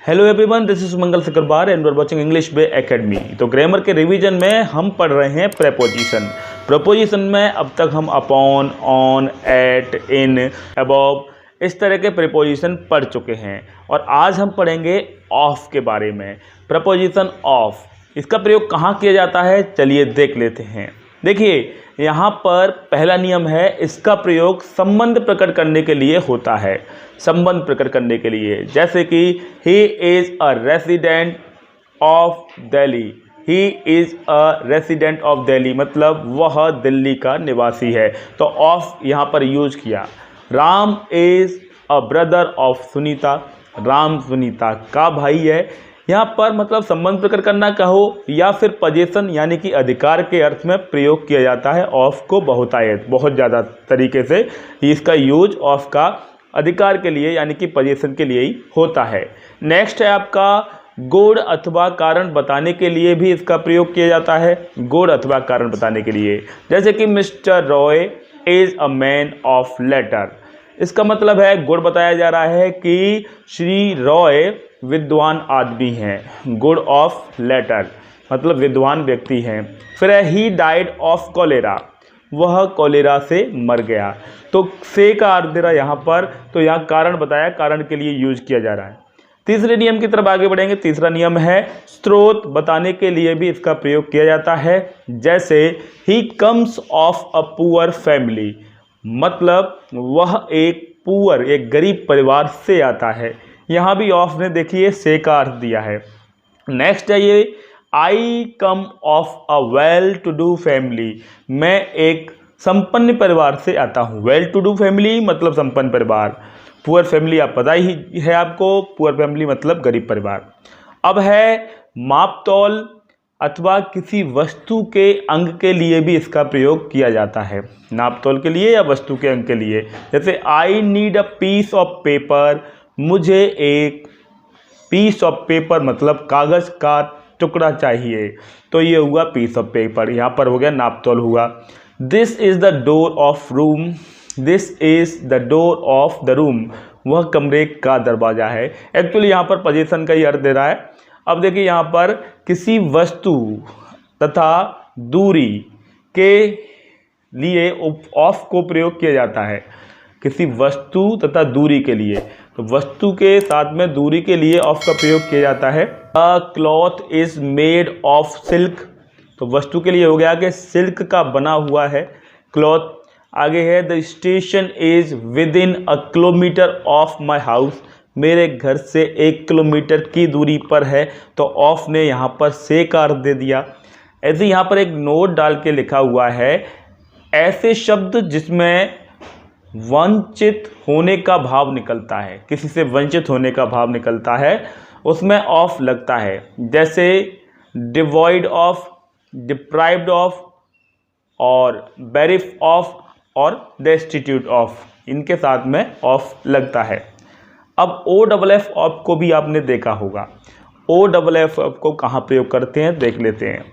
Hello everyone, this is Mangal Sikarwar and you are watching English bay academy. तो grammar के revision में हम पढ़ रहे हैं प्रेपोजिशन। प्रेपोजिशन में अब तक हम upon, on, at, in, above इस तरह के प्रेपोजिशन पढ़ चुके हैं और आज हम पढ़ेंगे ऑफ के बारे में। प्रेपोजिशन ऑफ, इसका प्रयोग कहाँ किया जाता है, चलिए देख लेते हैं। देखिए यहाँ पर पहला नियम है, इसका प्रयोग संबंध प्रकट करने के लिए होता है। संबंध प्रकट करने के लिए, जैसे कि he is a resident of Delhi. He is a resident of Delhi मतलब वह दिल्ली का निवासी है, तो ऑफ यहाँ पर यूज किया। Ram is a brother of Sunita. Ram Sunita का भाई है। यहाँ पर मतलब संबंध प्रकट करना कहो या फिर पोजीशन यानी कि अधिकार के अर्थ में प्रयोग किया जाता है ऑफ को बहुतायत, बहुत ज़्यादा तरीके से इसका यूज ऑफ का अधिकार के लिए यानी कि पोजीशन के लिए ही होता है। नेक्स्ट है आपका गुण अथवा कारण बताने के लिए भी इसका प्रयोग किया जाता है। गुण अथवा कारण बताने के लिए, जैसे कि mister Roy is a man of letter. इसका मतलब है गुण बताया जा रहा है कि श्री रॉय विद्वान आदमी हैं। गुड ऑफ लेटर मतलब विद्वान व्यक्ति हैं। फिर है ही डाइड ऑफ कॉलेरा, वह कॉलेरा से मर गया। तो से का अर्थ दे रहा यहाँ पर, तो यहाँ कारण बताया, कारण के लिए यूज किया जा रहा है। तीसरे नियम की तरफ आगे बढ़ेंगे। तीसरा नियम है स्रोत बताने के लिए भी इसका प्रयोग किया जाता है। जैसे he comes of a poor family, मतलब वह एक गरीब परिवार से आता है। यहाँ भी ऑफ ने देखिए से का अर्थ दिया है। नेक्स्ट है ये I come of a well to do family, मैं एक संपन्न परिवार से आता हूँ। वेल टू डू फैमिली मतलब संपन्न परिवार। पुअर फैमिली आप पता ही है आपको, पुअर फैमिली मतलब गरीब परिवार। अब है मापतौल अथवा किसी वस्तु के अंग के लिए भी इसका प्रयोग किया जाता है। नापतोल के लिए या वस्तु के अंग के लिए, जैसे I need a piece of paper, मुझे एक पीस ऑफ पेपर मतलब कागज़ का टुकड़ा चाहिए, तो ये हुआ पीस ऑफ पेपर, यहाँ पर हो गया नापतोल हुआ। This is the door of room, this is the door of the room, वह कमरे का दरवाज़ा है। एक्चुअली यहाँ पर पोजीशन का ही अर्थ दे रहा है। अब देखिए यहाँ पर किसी वस्तु तथा दूरी के लिए ऑफ को प्रयोग किया जाता है। किसी वस्तु तथा दूरी के लिए, तो वस्तु के साथ में दूरी के लिए ऑफ का प्रयोग किया जाता है। अ cloth is made of silk, तो वस्तु के लिए हो गया कि सिल्क का बना हुआ है क्लॉथ। आगे है the station is with in a kilometre of my house, मेरे घर से 1 किलोमीटर की दूरी पर है, तो ऑफ ने यहाँ पर से का अर्थ दे दिया। ऐसे यहाँ पर एक नोट डाल के लिखा हुआ है, ऐसे शब्द जिसमें वंचित होने का भाव निकलता है, किसी से वंचित होने का भाव निकलता है, उसमें ऑफ लगता है। जैसे डिवॉइड ऑफ, डिप्राइव्ड ऑफ और बेरिफ ऑफ और डेस्टिट्यूट ऑफ, इनके साथ में ऑफ लगता है। अब ओ डबल एफ ऑफ को भी आपने देखा होगा। ओ डबल एफ ऑफ को कहाँ प्रयोग करते हैं देख लेते हैं।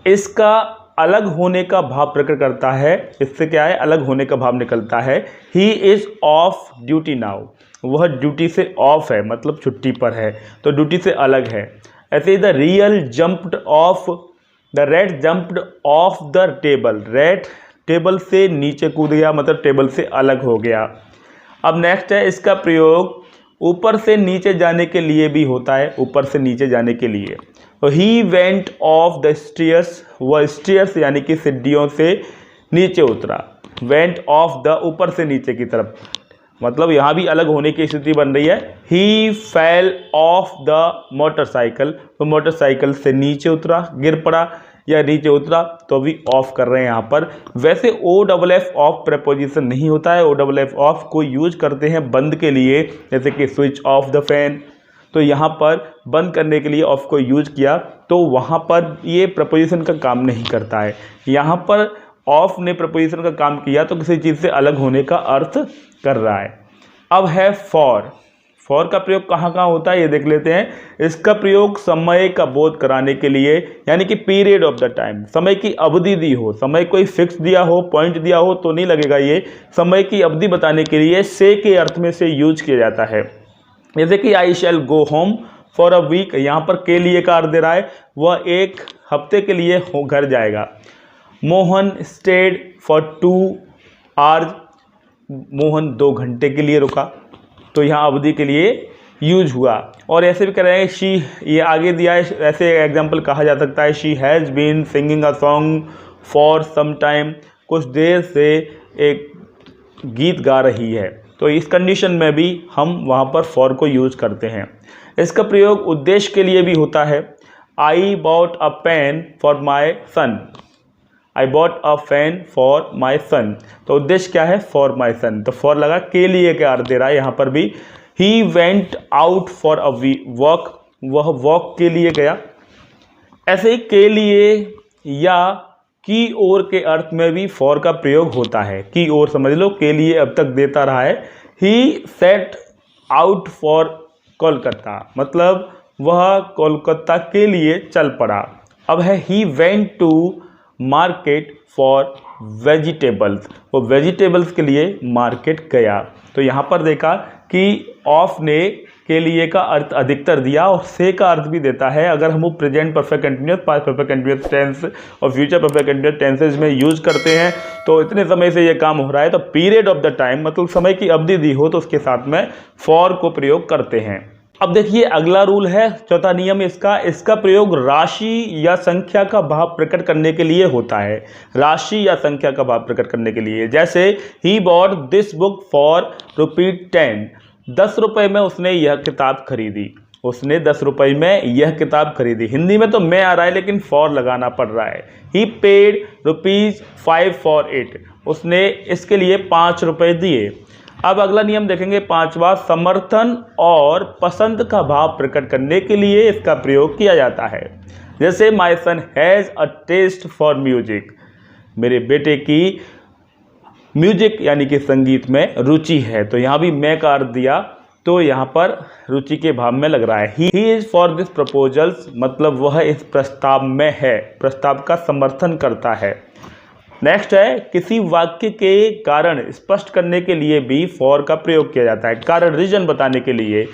इसका अलग होने का भाव प्रकट करता है। इससे क्या है, अलग होने का भाव निकलता है। He is of duty now, वह ड्यूटी से ऑफ है मतलब छुट्टी पर है, तो ड्यूटी से अलग है। ऐसे the real jumped of, the red jumped of the table, red table से नीचे कूद गया मतलब टेबल से अलग हो गया। अब नेक्स्ट है, इसका प्रयोग ऊपर से नीचे जाने के लिए भी होता है। ऊपर से नीचे जाने के लिए, तो he went of the stairs, वह स्टेयर्स यानी कि सीढ़ियों से नीचे उतरा। वेंट ऑफ द ऊपर से नीचे की तरफ, मतलब यहाँ भी अलग होने की स्थिति बन रही है। ही फेल ऑफ द मोटरसाइकिल, तो मोटरसाइकिल से नीचे उतरा, गिर पड़ा या नीचे उतरा, तो भी ऑफ कर रहे हैं यहाँ पर। वैसे O double F off preposition नहीं होता है। ओ डबल एफ ऑफ को यूज करते हैं बंद के लिए, जैसे कि स्विच ऑफ द फैन, तो यहाँ पर बंद करने के लिए ऑफ को यूज किया, तो वहाँ पर ये प्रपोजिशन का काम नहीं करता है। यहाँ पर ऑफ ने प्रपोजिशन का काम किया तो किसी चीज़ से अलग होने का अर्थ कर रहा है। अब है फॉर। फॉर का प्रयोग कहाँ कहाँ होता है ये देख लेते हैं। इसका प्रयोग समय का बोध कराने के लिए, यानी कि पीरियड ऑफ द टाइम, समय की अवधि दी हो, समय कोई फिक्स दिया हो, पॉइंट दिया हो तो नहीं लगेगा। ये समय की अवधि बताने के लिए से के अर्थ में से यूज किया जाता है। जैसे कि I shall go home for a week, यहाँ पर के लिए का अर्थ दे रहा है वह एक हफ्ते के लिए घर जाएगा। Mohan state for 2 hours, Mohan 2 घंटे के लिए रुका, तो यहाँ अवधि के लिए यूज हुआ। और ऐसे भी कह रहे हैं शी, ये आगे दिया है, ऐसे एग्जाम्पल कहा जा सकता है she has been singing a song for some time, कुछ देर से एक गीत गा रही है। तो इस कंडीशन में भी हम वहाँ पर फॉर को यूज करते हैं। इसका प्रयोग उद्देश्य के लिए भी होता है। I bought a pen for my son, I bought a pen for my son, तो उद्देश्य क्या है? फॉर माई सन, तो फॉर लगा, के लिए क्या अर्थ दे रहा है यहाँ पर भी। He went out for a walk, वह वॉक के लिए गया। ऐसे ही के लिए या की ओर के अर्थ में भी फॉर का प्रयोग होता है। की ओर समझ लो, के लिए अब तक देता रहा है। He set out for Kolkata, मतलब वह कोलकाता के लिए चल पड़ा। अब है he went to market for vegetables, वो वेजिटेबल्स के लिए मार्केट गया। तो यहाँ पर देखा कि ऑफ ने के लिए का अर्थ अधिकतर दिया और से का अर्थ भी देता है। अगर हम वो present perfect continuous, past perfect continuous tense और फ्यूचर परफेक्ट कंटिन्यूअस टेंसेज में यूज करते हैं, तो इतने समय से ये काम हो रहा है, तो पीरियड ऑफ द टाइम मतलब समय की अवधि दी हो तो उसके साथ में फॉर को प्रयोग करते हैं। अब देखिए अगला रूल है, चौथा नियम इसका प्रयोग राशि या संख्या का भाव प्रकट करने के लिए होता है। राशि या संख्या का भाव प्रकट करने के लिए, जैसे he bought this book for ₹10, 10 रुपये में उसने यह किताब खरीदी। उसने 10 रुपये में यह किताब खरीदी। हिंदी में तो मैं आ रहा है लेकिन फॉर लगाना पड़ रहा है। ही पेड ₹5 फॉर इट, उसने इसके लिए 5 रुपये दिए। अब अगला नियम देखेंगे, पांचवा, समर्थन और पसंद का भाव प्रकट करने के लिए इसका प्रयोग किया जाता है। जैसे my son has a taste for music, मेरे बेटे की म्यूजिक यानी कि संगीत में रुचि है। तो यहाँ भी मैं का अर्थ दिया, तो यहाँ पर रुचि के भाव में लग रहा है। He is for this proposals, मतलब वह इस प्रस्ताव में है, प्रस्ताव का समर्थन करता है। नेक्स्ट है, किसी वाक्य के कारण स्पष्ट करने के लिए भी फॉर का प्रयोग किया जाता है। कारण, रीजन बताने के लिए।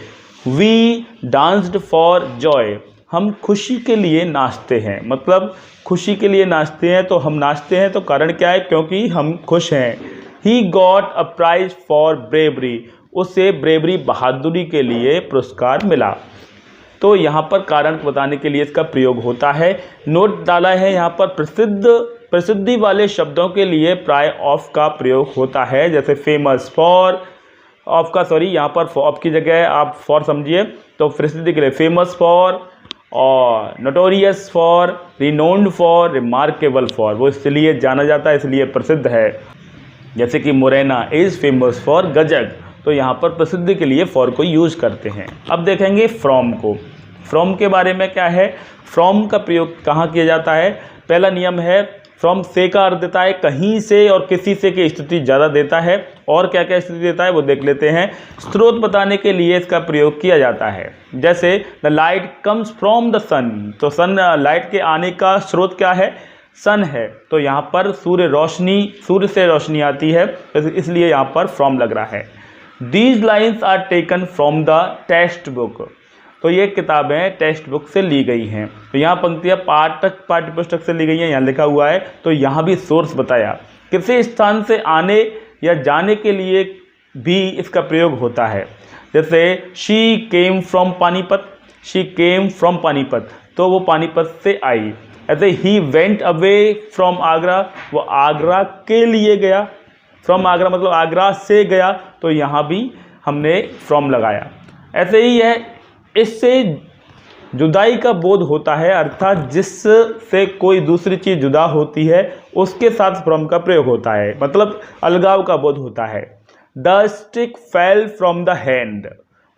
वी डांस्ड फॉर जॉय, हम खुशी के लिए नाचते हैं, मतलब खुशी के लिए नाचते हैं। तो हम नाचते हैं तो कारण क्या है? क्योंकि हम खुश हैं। He got a prize for bravery, उसे ब्रेवरी बहादुरी के लिए पुरस्कार मिला। तो यहाँ पर कारण बताने के लिए इसका प्रयोग होता है। नोट डाला है यहाँ पर, प्रसिद्धि वाले शब्दों के लिए प्राय ऑफ का प्रयोग होता है। जैसे फेमस फॉर, ऑफ का सॉरी यहाँ पर ऑफ की जगह आप फॉर समझिए, तो प्रसिद्धि के लिए फेमस फॉर, और notorious for, renowned for, remarkable for, वो इसलिए जाना जाता है, इसलिए प्रसिद्ध है। जैसे कि मोरेना इज़ फेमस फॉर गजक, तो यहाँ पर प्रसिद्धि के लिए फॉर को यूज करते हैं। अब देखेंगे फ्रॉम को। फ्रॉम के बारे में क्या है? फ्रॉम का प्रयोग कहाँ किया जाता है? पहला नियम है, फ्रॉम से का अर्थ देता है कहीं से और किसी से की स्थिति ज़्यादा देता है। और क्या क्या स्थिति देता है वो देख लेते हैं। स्रोत बताने के लिए इसका प्रयोग किया जाता है। जैसे the light comes from the sun, तो सन, लाइट के आने का स्रोत क्या है? सन है। तो यहाँ पर सूर्य से रोशनी आती है, इसलिए यहाँ पर फ्रॉम लग रहा है। These lines are taken from the text book, तो ये किताबें टेक्स्ट बुक से ली गई हैं। तो यहाँ पंक्तियाँ पाठ्य पुस्तक से ली गई हैं, यहाँ लिखा हुआ है। तो यहाँ भी सोर्स बताया। किसी स्थान से आने या जाने के लिए भी इसका प्रयोग होता है। जैसे she came from Panipat, she came from Panipat, तो वो पानीपत से आई। ऐसे he went away from Agra, वो आगरा के लिए गया। फ्रॉम आगरा मतलब आगरा से गया, तो यहाँ भी हमने फ्रॉम लगाया। ऐसे ही है, इससे जुदाई का बोध होता है, अर्थात जिससे कोई दूसरी चीज़ जुदा होती है उसके साथ फ्रॉम का प्रयोग होता है, मतलब अलगाव का बोध होता है। The stick fell from the hand,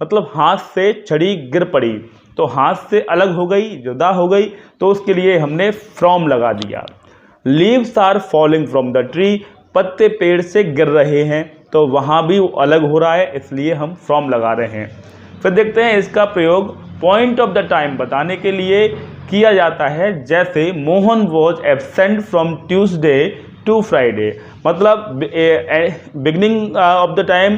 मतलब हाथ से छड़ी गिर पड़ी, तो हाथ से अलग हो गई, जुदा हो गई, तो उसके लिए हमने फ्रॉम लगा दिया। Leaves are falling from the tree, पत्ते पेड़ से गिर रहे हैं, तो वहाँ भी अलग हो रहा है, इसलिए हम फ्रॉम लगा रहे हैं। फिर देखते हैं इसका प्रयोग पॉइंट ऑफ द टाइम बताने के लिए किया जाता है। जैसे Mohan was absent from Tuesday to Friday, मतलब बिगनिंग ऑफ द टाइम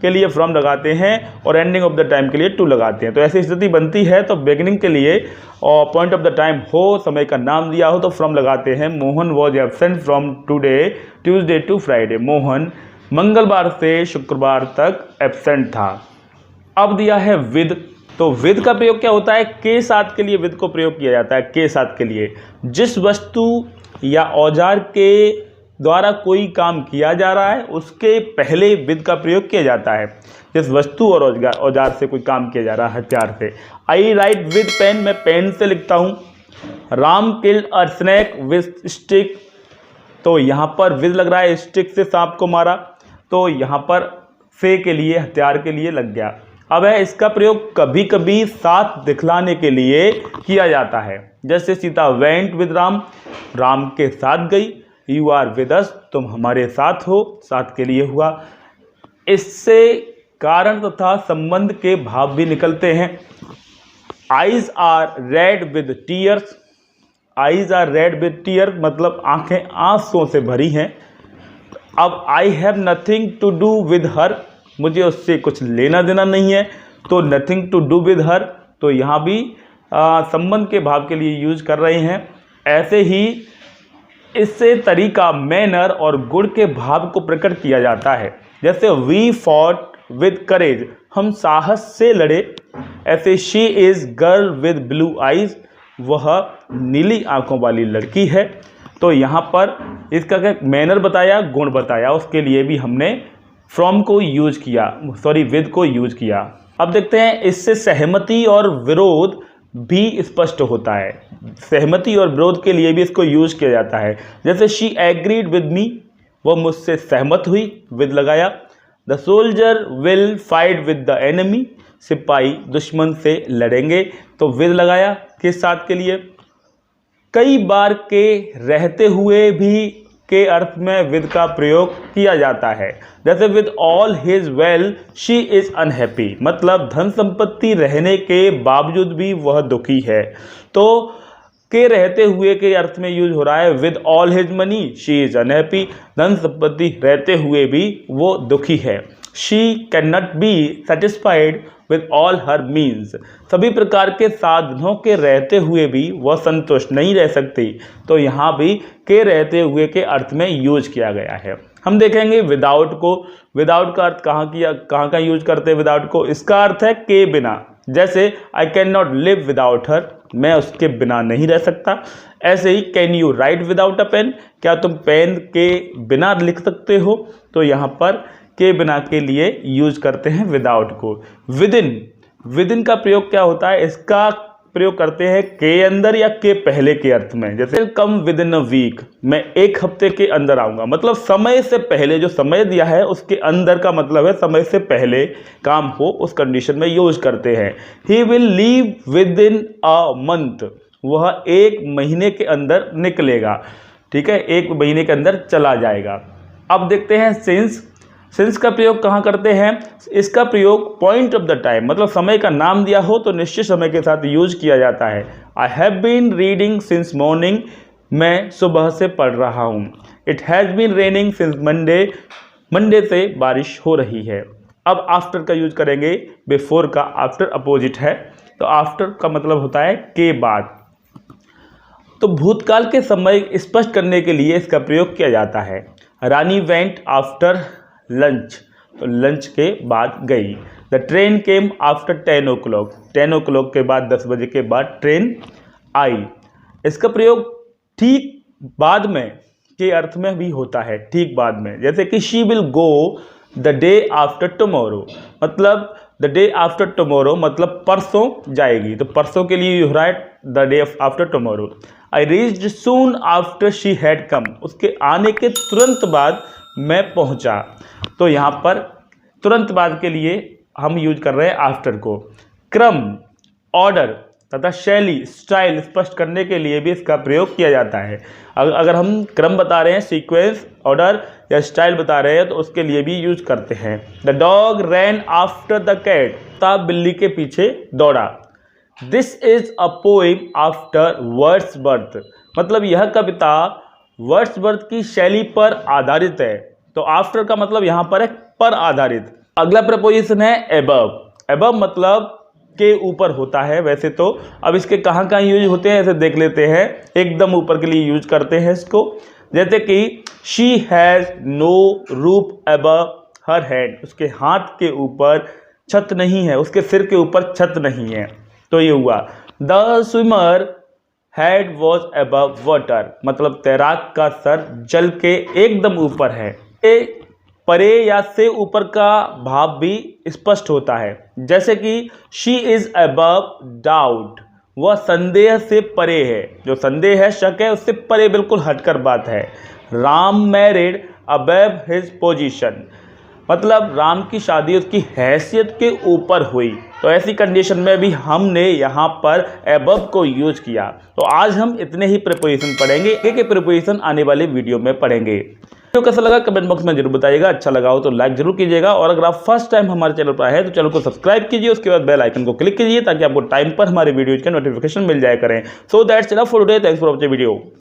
के लिए फ्रॉम लगाते हैं और एंडिंग ऑफ द टाइम के लिए टू लगाते हैं। तो ऐसी स्थिति बनती है तो बिगिनिंग के लिए और पॉइंट ऑफ द टाइम हो, समय का नाम दिया हो तो फ्रॉम लगाते हैं। Mohan was absent from today Tuesday to Friday. Mohan मंगलवार से शुक्रवार तक एब्सेंट था। अब दिया है विद, तो विद का प्रयोग क्या होता है? के साथ के लिए विद को प्रयोग किया जाता है। के साथ के लिए जिस वस्तु या औजार के द्वारा कोई काम किया जा रहा है उसके पहले विद का प्रयोग किया जाता है। जिस वस्तु और औजार से कोई काम किया जा रहा है, हथियार से। आई राइट विद पेन, मैं पेन से लिखता हूँ। Ram killed a snake with stick, तो यहाँ पर विद लग रहा है, स्टिक से सांप को मारा, तो यहाँ पर से के लिए, हथियार के लिए लग गया। अब है इसका प्रयोग कभी कभी साथ दिखलाने के लिए किया जाता है। जैसे सीता वेंट विद राम, राम के साथ गई। यू आर विद अस, तुम हमारे साथ हो, साथ के लिए हुआ। इससे कारण तथा संबंध के भाव भी निकलते हैं। Eyes are red with tears, eyes are red with tear मतलब आंखें आंसुओं से भरी हैं। अब I have nothing to do with her, मुझे उससे कुछ लेना देना नहीं है, तो nothing to do with her, तो यहाँ भी संबंध के भाव के लिए यूज कर रहे हैं। ऐसे ही इससे तरीका, मैनर और गुण के भाव को प्रकट किया जाता है। जैसे वी फॉट विद करेज, हम साहस से लड़े। ऐसे she is girl with blue eyes, वह नीली आंखों वाली लड़की है। तो यहाँ पर इसका क्या मैनर बताया, गुण बताया, उसके लिए भी हमने फ्रॉम को यूज किया, सॉरी विद को यूज किया। अब देखते हैं इससे सहमति और विरोध भी स्पष्ट होता है। सहमति और विरोध के लिए भी इसको यूज किया जाता है। जैसे शी एग्रीड विद मी, वो मुझसे सहमत हुई, विद लगाया। The soldier will fight with the enemy, सिपाही दुश्मन से लड़ेंगे, तो विद लगाया किस साथ के लिए। कई बार के रहते हुए भी के अर्थ में विद का प्रयोग किया जाता है। जैसे with all his well she is unhappy, मतलब धन संपत्ति रहने के बावजूद भी वह दुखी है। तो के रहते हुए के अर्थ में यूज हो रहा है। With all his money she is unhappy, धन संपत्ति रहते हुए भी वो दुखी है। She can not be satisfied with all her means, सभी प्रकार के साधनों के रहते हुए भी वह संतुष्ट नहीं रह सकती, तो यहाँ भी के रहते हुए के अर्थ में यूज किया गया है। हम देखेंगे विदाउट को, विदाउट का अर्थ कहाँ का यूज करते हैं विदाउट को। इसका अर्थ है के बिना। जैसे I can not live without her, मैं उसके बिना नहीं रह सकता। ऐसे ही can you write without a pen, क्या तुम पेन के बिना लिख सकते हो, तो यहाँ पर के बिना के लिए यूज करते हैं विदाउट को। विदिन, विदिन का प्रयोग क्या होता है? इसका प्रयोग करते हैं के अंदर या के पहले के अर्थ में। जैसे come with in a week, मैं एक हफ्ते के अंदर आऊंगा, मतलब समय से पहले, जो समय दिया है उसके अंदर का मतलब है समय से पहले काम हो, उस कंडीशन में यूज करते हैं। He will leave with in a month, वह एक महीने के अंदर निकलेगा, ठीक है, एक महीने के अंदर चला जाएगा। अब देखते हैं सिंस, सिंस का प्रयोग कहाँ करते हैं? इसका प्रयोग पॉइंट ऑफ द टाइम, मतलब समय का नाम दिया हो तो निश्चित समय के साथ यूज किया जाता है। I have been reading since morning, मैं सुबह से पढ़ रहा हूँ। It has been raining since Monday, Monday से बारिश हो रही है। अब आफ्टर का यूज करेंगे। बिफोर का आफ्टर अपोजिट है, तो आफ्टर का मतलब होता है के बाद। तो भूतकाल के समय स्पष्ट करने के लिए इसका प्रयोग किया जाता है। रानी वेंट आफ्टर लंच, तो लंच के बाद गई। The train came after 10 o'clock, 10 o'clock के बाद, 10 बजे के बाद ट्रेन आई। इसका प्रयोग ठीक बाद में के अर्थ में भी होता है, ठीक बाद में। जैसे कि she will go the day after tomorrow, मतलब द डे आफ्टर टुमारो मतलब परसों जाएगी, तो परसों के लिए हो रहा है the day after tomorrow. I reached soon after she had come, उसके आने के तुरंत बाद मैं पहुंचा, तो यहाँ पर तुरंत बाद के लिए हम यूज कर रहे हैं आफ्टर को। क्रम, ऑर्डर तथा शैली, स्टाइल स्पष्ट करने के लिए भी इसका प्रयोग किया जाता है। अगर हम क्रम बता रहे हैं, सीक्वेंस, ऑर्डर या स्टाइल बता रहे हैं, तो उसके लिए भी यूज करते हैं। The dog ran after the cat, कुत्ता बिल्ली के पीछे दौड़ा। This is a poem after Wordsworth, मतलब यह कविता वर्ड्सवर्थ की शैली पर आधारित है। तो आफ्टर का मतलब यहाँ पर है पर आधारित, अगला प्रपोजिशन है एबव। एबव मतलब के ऊपर होता है वैसे तो, अब इसके कहाँ कहाँ यूज होते हैं ऐसे देख लेते हैं। एकदम ऊपर के लिए यूज करते हैं इसको, जैसे कि she has no roof above her head, उसके हाथ के ऊपर छत नहीं है, उसके सिर के ऊपर छत नहीं है। तो ये हुआ। The swimmer head was above water, मतलब तैराक का सर जल के एकदम ऊपर है। परे या से ऊपर का भाव भी स्पष्ट होता है, जैसे कि शी इज अबव डाउट, वह संदेह से परे है। जो संदेह है, शक है, उससे परे बिल्कुल हटकर बात है। Ram married above his position, मतलब राम की शादी उसकी हैसियत के ऊपर हुई। तो ऐसी कंडीशन में भी हमने यहाँ पर अबव को यूज किया। तो आज हम इतने ही प्रीपोजिशन पढ़ेंगे, एक प्रीपोजिशन आने वाले वीडियो में पढ़ेंगे। वीडियो कैसा लगा कमेंट बॉक्स में जरूर बताइएगा। अच्छा लगा हो तो लाइक जरूर कीजिएगा, और अगर आप फर्स्ट टाइम हमारे चैनल पर आए हैं तो चैनल को सब्सक्राइब कीजिए, उसके बाद बेल आइकन को क्लिक कीजिए ताकि आपको टाइम पर हमारे वीडियोज का नोटिफिकेशन मिल जाया करें। So that's enough for today, thanks for watching video.